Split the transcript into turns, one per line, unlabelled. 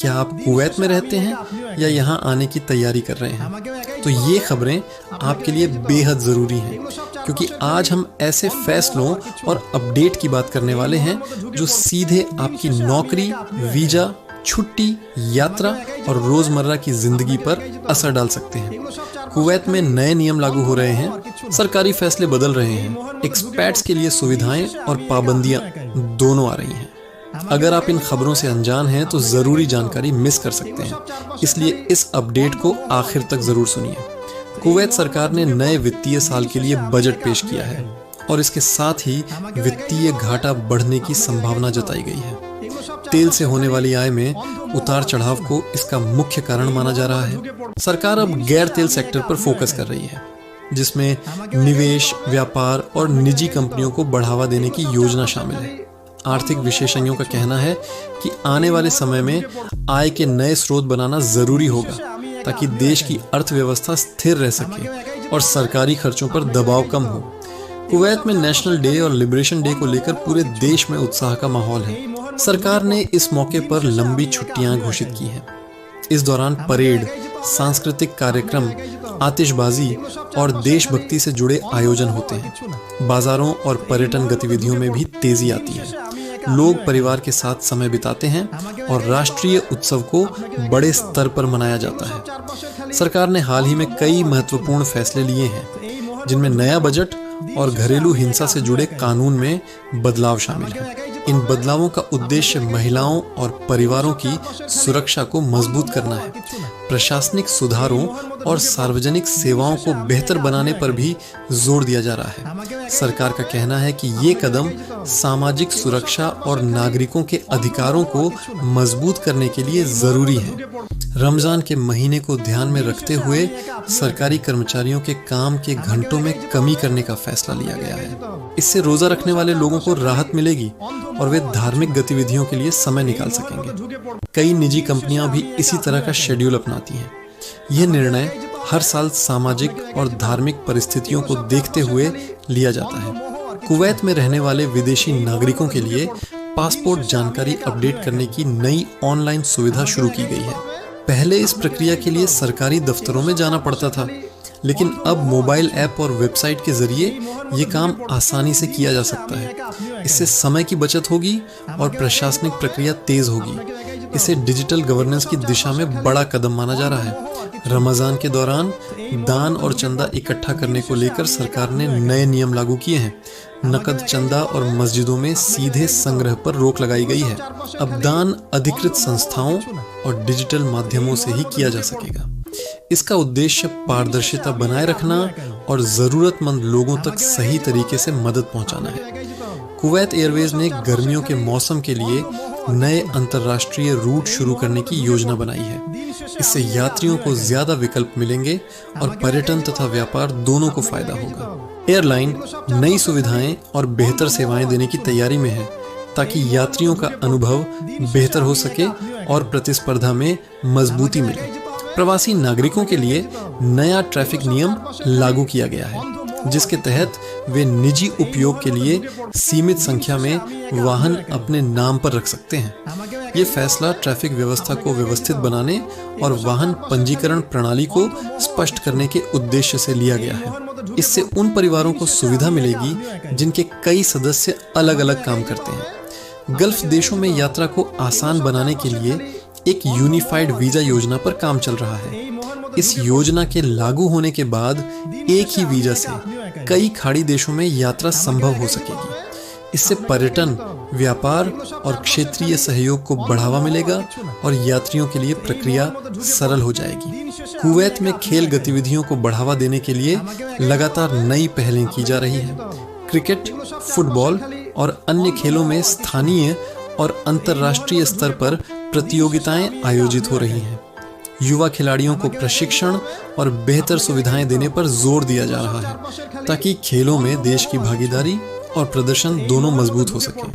क्या आप कुवैत में रहते हैं या यहाँ आने की तैयारी कर रहे हैं? तो ये खबरें आपके लिए बेहद ज़रूरी हैं, क्योंकि आज हम ऐसे फैसलों और अपडेट की बात करने वाले हैं जो सीधे आपकी नौकरी, वीज़ा, छुट्टी, यात्रा और रोज़मर्रा की ज़िंदगी पर असर डाल सकते हैं। कुवैत में नए नियम लागू हो रहे हैं, सरकारी फैसले बदल रहे हैं, एक्सपैट्स के लिए सुविधाएं और पाबंदियां दोनों आ रही हैं। अगर आप इन खबरों से अनजान हैं तो ज़रूरी जानकारी मिस कर सकते हैं, इसलिए इस अपडेट को आखिर तक ज़रूर सुनिए। कुवैत सरकार ने नए वित्तीय साल के लिए बजट पेश किया है और इसके साथ ही वित्तीय घाटा बढ़ने की संभावना जताई गई है। तेल से होने वाली आय में उतार चढ़ाव को इसका मुख्य कारण माना जा रहा है। सरकार अब गैर तेल सेक्टर पर फोकस कर रही है, जिसमें निवेश, व्यापार और निजी कंपनियों को बढ़ावा देने की योजना शामिल है। आर्थिक विशेषज्ञों का कहना है कि आने वाले समय में आय के नए स्रोत बनाना जरूरी होगा ताकि देश की अर्थव्यवस्था स्थिर रह सके और सरकारी खर्चों पर दबाव कम हो। कुवैत में नेशनल डे और लिबरेशन डे को लेकर पूरे देश में उत्साह का माहौल है। सरकार ने इस मौके पर लंबी छुट्टियां घोषित की हैं। इस दौरान परेड, सांस्कृतिक कार्यक्रम, आतिशबाजी और देशभक्ति से जुड़े आयोजन होते हैं। बाजारों और पर्यटन गतिविधियों में भी तेजी आती है। लोग परिवार के साथ समय बिताते हैं और राष्ट्रीय उत्सव को बड़े स्तर पर मनाया जाता है। सरकार ने हाल ही में कई महत्वपूर्ण फैसले लिए हैं, जिनमें नया बजट और घरेलू हिंसा से जुड़े कानून में बदलाव शामिल है। इन बदलावों का उद्देश्य महिलाओं और परिवारों की सुरक्षा को मजबूत करना है। प्रशासनिक सुधारों और सार्वजनिक सेवाओं को बेहतर बनाने पर भी जोर दिया जा रहा है। सरकार का कहना है कि ये कदम सामाजिक सुरक्षा और नागरिकों के अधिकारों को मजबूत करने के लिए जरूरी है। रमजान के महीने को ध्यान में रखते हुए सरकारी कर्मचारियों के काम के घंटों में कमी करने का फैसला लिया गया है। इससे रोजा रखने वाले लोगों को राहत मिलेगी और वे धार्मिक गतिविधियों के लिए समय निकाल सकेंगे। कई निजी कंपनियां भी इसी तरह का शेड्यूल अपनाती हैं। यह निर्णय हर साल सामाजिक और धार्मिक परिस्थितियों को देखते हुए लिया जाता है। कुवैत में रहने वाले विदेशी नागरिकों के लिए पासपोर्ट जानकारी अपडेट करने की नई ऑनलाइन सुविधा शुरू की गई है। पहले इस प्रक्रिया के लिए सरकारी दफ्तरों में जाना पड़ता था, लेकिन अब मोबाइल ऐप और वेबसाइट के जरिए ये काम आसानी से किया जा सकता है। इससे समय की बचत होगी और प्रशासनिक प्रक्रिया तेज होगी। इसे डिजिटल गवर्नेंस की दिशा में बड़ा कदम माना जा रहा है। रमजान के दौरान दान और चंदा इकट्ठा करने को लेकर सरकार ने नए नियम लागू किए हैं। नकद चंदा और मस्जिदों में सीधे संग्रह पर रोक लगाई गई है। अब दान अधिकृत संस्थाओं और डिजिटल माध्यमों से ही किया जा सकेगा। इसका उद्देश्य पारदर्शिता बनाए रखना और जरूरतमंद लोगों तक सही तरीके से मदद पहुंचाना है। कुवैत एयरवेज ने गर्मियों के मौसम के लिए नए अंतर्राष्ट्रीय रूट शुरू करने की योजना बनाई है। इससे यात्रियों को ज्यादा विकल्प मिलेंगे और पर्यटन तथा व्यापार दोनों को फायदा होगा। एयरलाइन नई सुविधाएं और बेहतर सेवाएं देने की तैयारी में है, ताकि यात्रियों का अनुभव बेहतर हो सके और प्रतिस्पर्धा में मजबूती मिले। प्रवासी नागरिकों के लिए नया ट्रैफिक नियम लागू किया गया है, जिसके तहत वे निजी उपयोग के लिए सीमित संख्या में वाहन अपने नाम पर रख सकते हैं। ये फैसला ट्रैफिक व्यवस्था को व्यवस्थित बनाने और वाहन पंजीकरण प्रणाली को स्पष्ट करने के उद्देश्य से लिया गया है। इससे उन परिवारों को सुविधा मिलेगी जिनके कई सदस्य अलग अलग काम करते हैं। गल्फ देशों में यात्रा को आसान बनाने के लिए एक यूनिफाइड वीजा योजना पर काम चल रहा है। इस योजना के लागू होने के बाद एक ही वीजा से कई खाड़ी देशों में यात्रा संभव हो सकेगी। इससे पर्यटन, व्यापार और क्षेत्रीय सहयोग को बढ़ावा मिलेगा और यात्रियों के लिए प्रक्रिया सरल हो जाएगी। कुवैत में खेल गतिविधियों को बढ़ावा देने के लिए लगातार नई पहलें की जा रही हैं। क्रिकेट, फुटबॉल और अन्य खेलों में स्थानीय और अंतर्राष्ट्रीय स्तर पर प्रतियोगिताएं आयोजित हो रही हैं। युवा खिलाड़ियों को प्रशिक्षण और बेहतर सुविधाएं देने पर जोर दिया जा रहा है, ताकि खेलों में देश की भागीदारी और प्रदर्शन दोनों मजबूत हो सके।